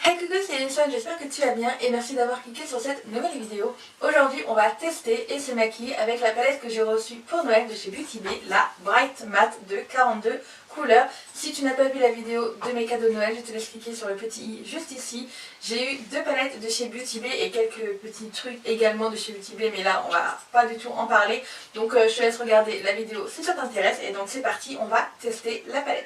Hey coucou, c'est Linson, j'espère que tu vas bien et merci d'avoir cliqué sur cette nouvelle vidéo. Aujourd'hui on va tester et se maquiller avec la palette que j'ai reçue pour Noël de chez Beauty Bay, la Bright Matte de 42 couleurs. Si tu n'as pas vu la vidéo de mes cadeaux de Noël, je te laisse cliquer sur le petit i juste ici. J'ai eu deux palettes de chez Beauty Bay et quelques petits trucs également de chez Beauty Bay, mais là on va pas du tout en parler. Donc je te laisse regarder la vidéo si ça t'intéresse et donc c'est parti, on va tester la palette.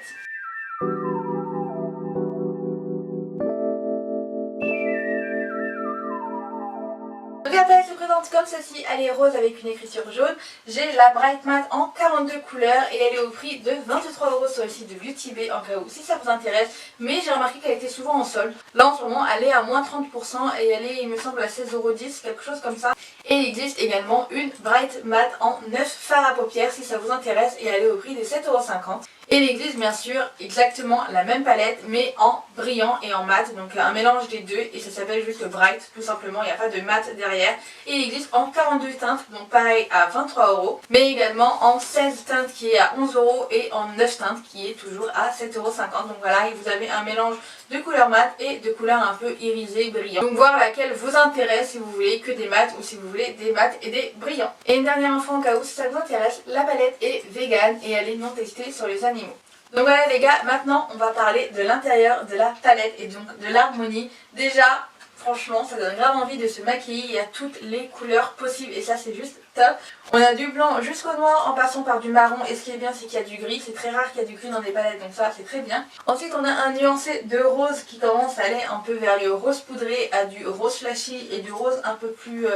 Donc la palette se présente comme ceci, elle est rose avec une écriture jaune. J'ai la Bright Matte en 42 couleurs et elle est au prix de 23 € sur le site de Beauty Bay en cas où si ça vous intéresse. Mais j'ai remarqué qu'elle était souvent en solde. Là en ce moment elle est à moins 30% et elle est il me semble à 16,10 €, quelque chose comme ça. Et il existe également une Bright Matte en 9 fards à paupières si ça vous intéresse et elle est au prix de 7,50 €. Et il existe bien sûr exactement la même palette mais en brillant et en mat, donc un mélange des deux et ça s'appelle juste Bright tout simplement, il n'y a pas de mat derrière. Et il existe en 42 teintes, donc pareil à 23 €, mais également en 16 teintes qui est à 11 € et en 9 teintes qui est toujours à 7,50 €. Donc voilà, et vous avez un mélange de couleurs mat et de couleurs un peu irisées, brillantes. Donc voir laquelle vous intéresse si vous voulez que des mats ou si vous voulez des mats et des brillants. Et une dernière info en cas où si ça vous intéresse, la palette est vegan et elle est non testée sur les animaux. Donc voilà les gars, maintenant on va parler de l'intérieur de la palette et donc de l'harmonie. Déjà, franchement, ça donne grave envie de se maquiller, il y a toutes les couleurs possibles et ça c'est juste top. On a du blanc jusqu'au noir en passant par du marron et ce qui est bien c'est qu'il y a du gris, c'est très rare qu'il y a du gris dans des palettes donc ça c'est très bien. Ensuite on a un nuancé de rose qui commence à aller un peu vers le rose poudré à du rose flashy et du rose un peu plus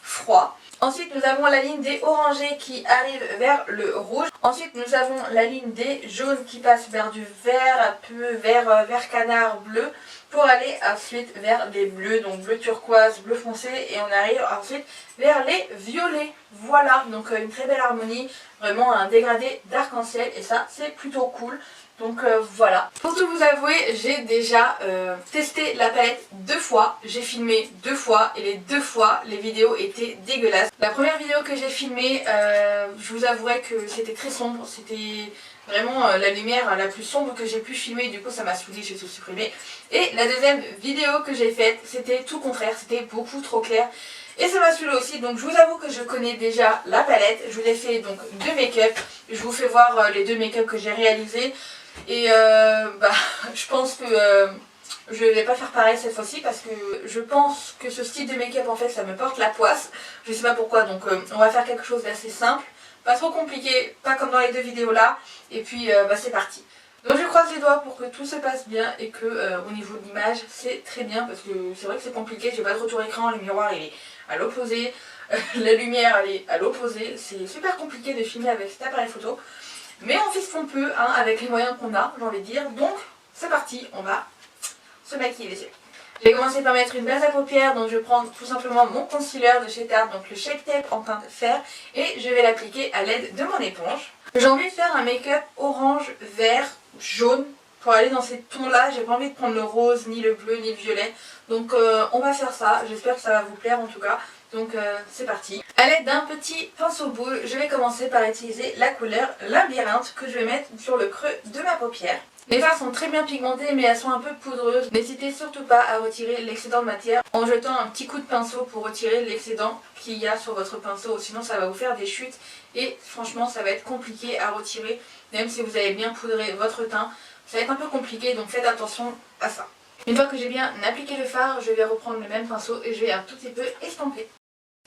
froid. Ensuite nous avons la ligne des orangés qui arrive vers le rouge. Ensuite nous avons la ligne des jaunes qui passe vers du vert, un peu vert canard bleu pour aller ensuite vers des bleus, donc bleu turquoise, bleu foncé et on arrive ensuite vers les violets. Voilà, donc une très belle harmonie, vraiment un dégradé d'arc-en-ciel et ça c'est plutôt cool. Donc voilà. Pour tout vous avouer, j'ai déjà testé la palette 2 fois, j'ai filmé 2 fois et les 2 fois les vidéos étaient dégueulasses. La première vidéo que j'ai filmée, je vous avouerai que c'était très sombre, c'était vraiment la lumière la plus sombre que j'ai pu filmer, du coup ça m'a saoulée, j'ai tout supprimé. Et la deuxième vidéo que j'ai faite, c'était tout contraire, c'était beaucoup trop clair. Et ça m'a saoulée aussi, donc je vous avoue que je connais déjà la palette, je vous ai fait donc 2 make-up, je vous fais voir les 2 make-up que j'ai réalisés. Et je pense que je vais pas faire pareil cette fois-ci parce que je pense que ce style de make-up en fait ça me porte la poisse. Je sais pas pourquoi, donc on va faire quelque chose d'assez simple, pas trop compliqué, pas comme dans les 2 vidéos là. Et puis c'est parti. Donc je croise les doigts pour que tout se passe bien et que au niveau de l'image c'est très bien parce que c'est vrai que c'est compliqué, j'ai pas de retour écran, le miroir il est à l'opposé, la lumière elle est à l'opposé, c'est super compliqué de filmer avec cet appareil photo. Mais on fait ce qu'on peut hein, avec les moyens qu'on a, j'ai envie de dire. Donc c'est parti, on va se maquiller les yeux. J'ai commencé par mettre une base à paupières, donc je prends tout simplement mon concealer de chez Tarte, donc le Shape Tape en teinte fer, et je vais l'appliquer à l'aide de mon éponge. J'ai envie de faire un make-up orange, vert, jaune, pour aller dans ces tons là. J'ai pas envie de prendre le rose, ni le bleu, ni le violet. Donc on va faire ça, j'espère que ça va vous plaire en tout cas. Donc c'est parti. A l'aide d'un petit pinceau boule, je vais commencer par utiliser la couleur Labyrinthe que je vais mettre sur le creux de ma paupière. Les fards sont très bien pigmentées mais elles sont un peu poudreuses. N'hésitez surtout pas à retirer l'excédent de matière en jetant un petit coup de pinceau pour retirer l'excédent qu'il y a sur votre pinceau. Sinon ça va vous faire des chutes et franchement ça va être compliqué à retirer. Même si vous avez bien poudré votre teint, ça va être un peu compliqué donc faites attention à ça. Une fois que j'ai bien appliqué le fard, je vais reprendre le même pinceau et je vais un tout petit peu estomper.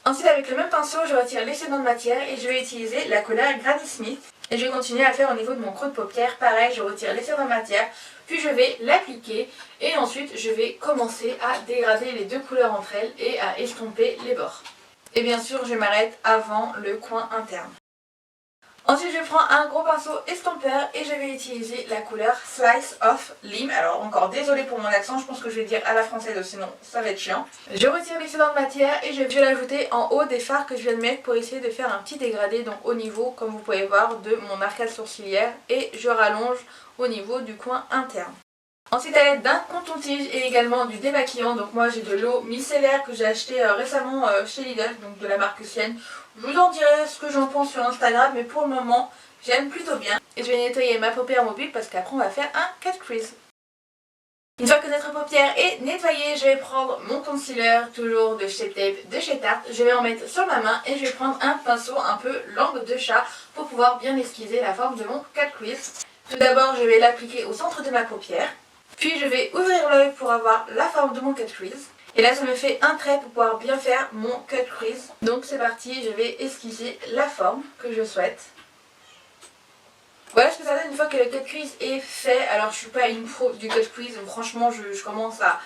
Ensuite avec le même pinceau, je retire l'excédent de matière et je vais utiliser la couleur Granny Smith. Et je vais continuer à faire au niveau de mon creux de paupière. Pareil, je retire l'excédent de matière, puis je vais l'appliquer et ensuite je vais commencer à dégrader les 2 couleurs entre elles et à estomper les bords. Et bien sûr, je m'arrête avant le coin interne. Ensuite je prends un gros pinceau estompeur et je vais utiliser la couleur Slice of Lime. Alors encore désolée pour mon accent, je pense que je vais dire à la française sinon ça va être chiant. Je retire l'excédent de matière et je vais l'ajouter en haut des fards que je viens de mettre pour essayer de faire un petit dégradé donc au niveau comme vous pouvez voir de mon arcade sourcilière et je rallonge au niveau du coin interne. Ensuite à l'aide d'un coton-tige et également du démaquillant, donc moi j'ai de l'eau micellaire que j'ai acheté récemment chez Lidl, donc de la marque Sienne. Je vous en dirai ce que j'en pense sur Instagram mais pour le moment j'aime plutôt bien. Et je vais nettoyer ma paupière mobile parce qu'après on va faire un cut crease. Une fois que notre paupière est nettoyée, je vais prendre mon concealer, toujours de Shape Tape de chez Tarte. Je vais en mettre sur ma main et je vais prendre un pinceau un peu langue de chat pour pouvoir bien esquisser la forme de mon cut crease. Tout d'abord, je vais l'appliquer au centre de ma paupière. Puis je vais ouvrir l'œil pour avoir la forme de mon cut crease. Et là, ça me fait un trait pour pouvoir bien faire mon cut crease. Donc c'est parti, je vais esquisser la forme que je souhaite. Voilà ce que ça donne une fois que le cut crease est fait. Alors je suis pas une pro du cut crease, donc franchement je commence à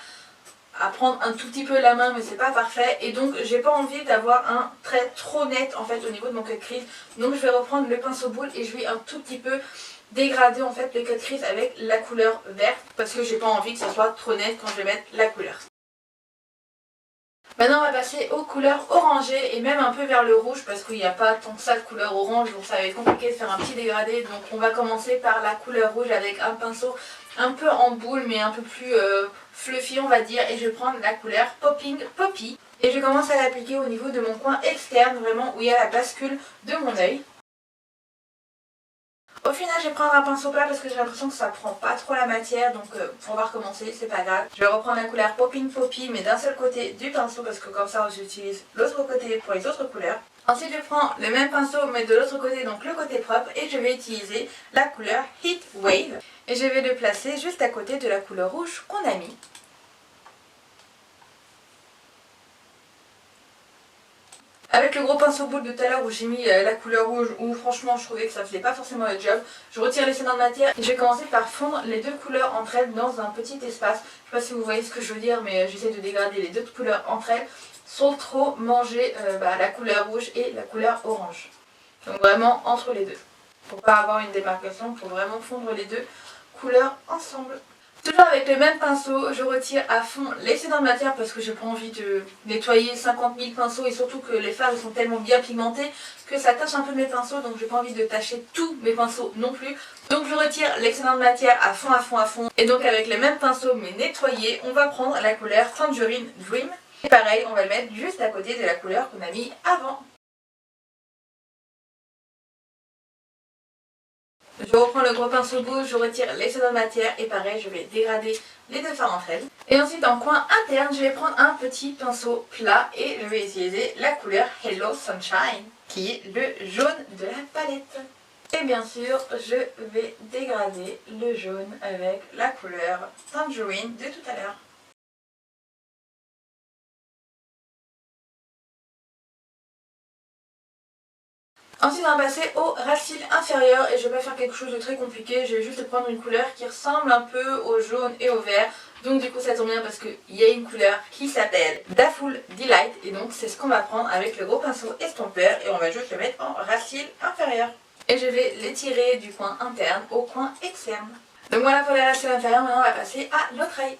prendre un tout petit peu la main, mais c'est pas parfait. Et donc j'ai pas envie d'avoir un trait trop net en fait au niveau de mon cut crease. Donc je vais reprendre le pinceau boule et je vais un tout petit peu dégrader en fait le cut crease avec la couleur verte. Parce que j'ai pas envie que ça soit trop net quand je vais mettre la couleur. Maintenant on va passer aux couleurs orangées et même un peu vers le rouge parce qu'il n'y a pas tant que ça de couleur orange, donc ça va être compliqué de faire un petit dégradé. Donc on va commencer par la couleur rouge avec un pinceau un peu en boule mais un peu plus fluffy on va dire, et je vais prendre la couleur Popping Poppy et je commence à l'appliquer au niveau de mon coin externe, vraiment où il y a la bascule de mon œil. Au final je vais prendre un pinceau plat parce que j'ai l'impression que ça prend pas trop la matière, donc on va recommencer, c'est pas grave. Je vais reprendre la couleur Popping Poppy mais d'un seul côté du pinceau parce que comme ça j'utilise l'autre côté pour les autres couleurs. Ensuite je prends le même pinceau mais de l'autre côté, donc le côté propre, et je vais utiliser la couleur Heat Wave. Et je vais le placer juste à côté de la couleur rouge qu'on a mis. Avec le gros pinceau boule de tout à l'heure où j'ai mis la couleur rouge, où franchement je trouvais que ça faisait pas forcément le job, je retire l'excédent de matière et je vais commencer par fondre les deux couleurs entre elles dans un petit espace. Je sais pas si vous voyez ce que je veux dire, mais j'essaie de dégrader les deux couleurs entre elles sans trop manger la couleur rouge et la couleur orange. Donc vraiment entre les deux. Pour pas avoir une démarcation, pour vraiment fondre les deux couleurs ensemble. Toujours avec le même pinceau, je retire à fond l'excédent de matière parce que j'ai pas envie de nettoyer 50 000 pinceaux et surtout que les fards sont tellement bien pigmentés que ça tache un peu mes pinceaux, donc j'ai pas envie de tacher tous mes pinceaux non plus. Donc je retire l'excédent de matière à fond, à fond, à fond. Et donc avec le même pinceau mais nettoyé, on va prendre la couleur Tangerine Dream. Et pareil, on va le mettre juste à côté de la couleur qu'on a mis avant. Je reprends le gros pinceau boule, je retire l'excédent de matière et pareil je vais dégrader les deux fards entre elles. Et ensuite en coin interne je vais prendre un petit pinceau plat et je vais utiliser la couleur Hello Sunshine qui est le jaune de la palette. Et bien sûr je vais dégrader le jaune avec la couleur Tangerine de tout à l'heure. Ensuite on va passer au ras cils inférieur et je vais pas faire quelque chose de très compliqué, je vais juste prendre une couleur qui ressemble un peu au jaune et au vert. Donc du coup ça tombe bien parce qu'il y a une couleur qui s'appelle Daffodil Delight et donc c'est ce qu'on va prendre avec le gros pinceau estompeur et on va juste le mettre en ras cils inférieur. Et je vais l'étirer du coin interne au coin externe. Donc voilà pour les ras cils inférieurs, maintenant on va passer à l'autre œil.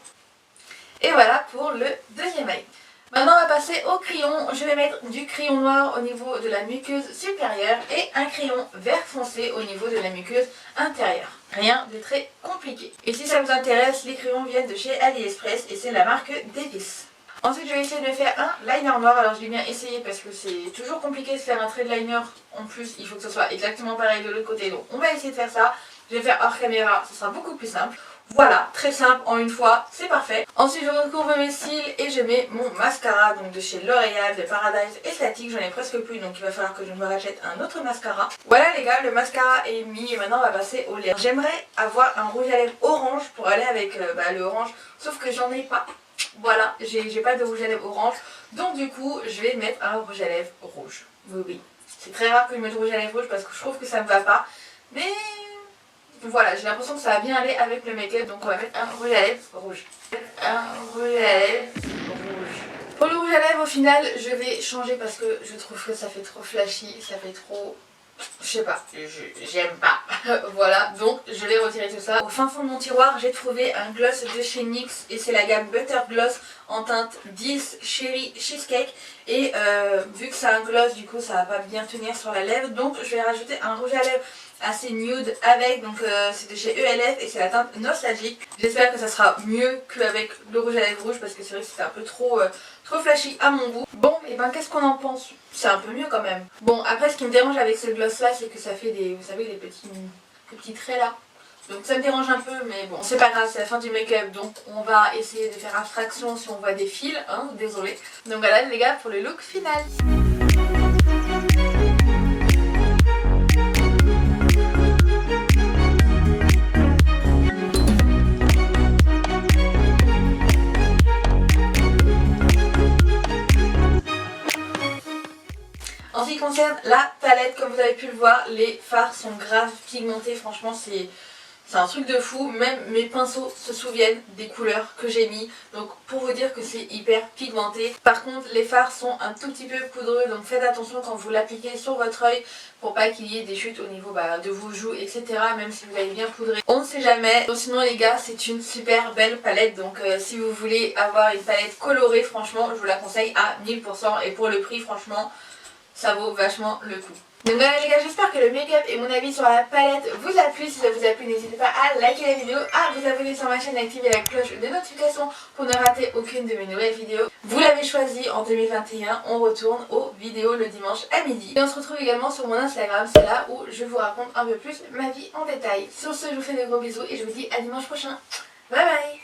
Et voilà pour le deuxième œil. Maintenant on va passer au crayon, je vais mettre du crayon noir au niveau de la muqueuse supérieure et un crayon vert foncé au niveau de la muqueuse intérieure. Rien de très compliqué. Et si ça vous intéresse, les crayons viennent de chez AliExpress et c'est la marque Davis. Ensuite je vais essayer de faire un liner noir, alors je l'ai bien essayé parce que c'est toujours compliqué de faire un trait de liner, en plus il faut que ce soit exactement pareil de l'autre côté, donc on va essayer de faire ça. Je vais faire hors caméra, ce sera beaucoup plus simple. Voilà, très simple, en une fois, c'est parfait. Ensuite je recouvre mes cils et je mets mon mascara donc de chez L'Oréal, de Paradise Esthétique. J'en ai presque plus donc il va falloir que je me rachète un autre mascara. Voilà les gars, le mascara est mis et maintenant on va passer au lèvres. J'aimerais avoir un rouge à lèvres orange pour aller avec le orange, sauf que j'en ai pas. Voilà, j'ai pas de rouge à lèvres orange, donc du coup je vais mettre un rouge à lèvres rouge. Oui, c'est très rare que je mette rouge à lèvres rouge parce que je trouve que ça me va pas, mais... Voilà, j'ai l'impression que ça va bien aller avec le make-up, donc on va mettre un rouge à lèvres rouge. Un rouge à lèvres rouge. Pour le rouge à lèvres, au final, je vais changer parce que je trouve que ça fait trop flashy, ça fait trop... Je sais pas, j'aime pas. Voilà, donc je vais retirer tout ça. Au fin fond de mon tiroir, j'ai trouvé un gloss de chez NYX et c'est la gamme Butter Gloss en teinte 10 Cherry Cheesecake. Et vu que c'est un gloss, du coup ça va pas bien tenir sur la lèvre, donc je vais rajouter un rouge à lèvres assez nude avec, donc c'est de chez ELF et c'est la teinte nostalgique. J'espère que ça sera mieux qu'avec le rouge à lèvres rouge parce que c'est vrai que c'était un peu trop flashy à mon goût. Bon, et ben qu'est-ce qu'on en pense? C'est un peu mieux quand même. Bon, après ce qui me dérange avec ce gloss là, c'est que ça fait des, vous savez, des petits traits là. Donc ça me dérange un peu, mais bon, c'est pas grave, c'est la fin du make-up, donc on va essayer de faire abstraction si on voit des fils, hein, désolé. Donc voilà les gars pour le look final. En ce qui concerne la palette, comme vous avez pu le voir, les fards sont grave pigmentés, franchement c'est un truc de fou. Même mes pinceaux se souviennent des couleurs que j'ai mis, donc pour vous dire que c'est hyper pigmenté. Par contre les fards sont un tout petit peu poudreux, donc faites attention quand vous l'appliquez sur votre œil pour pas qu'il y ait des chutes au niveau de vos joues, etc. Même si vous l'avez bien poudré, on ne sait jamais. Donc, sinon les gars, c'est une super belle palette, donc si vous voulez avoir une palette colorée, franchement je vous la conseille à 1000%, et pour le prix franchement ça vaut vachement le coup. Donc voilà les gars, j'espère que le make-up et mon avis sur la palette vous a plu. Si ça vous a plu, n'hésitez pas à liker la vidéo, à vous abonner sur ma chaîne et activer la cloche de notification pour ne rater aucune de mes nouvelles vidéos. Vous l'avez choisi en 2021, on retourne aux vidéos le dimanche à midi. Et on se retrouve également sur mon Instagram, c'est là où je vous raconte un peu plus ma vie en détail. Sur ce, je vous fais de gros bisous et je vous dis à dimanche prochain. Bye bye.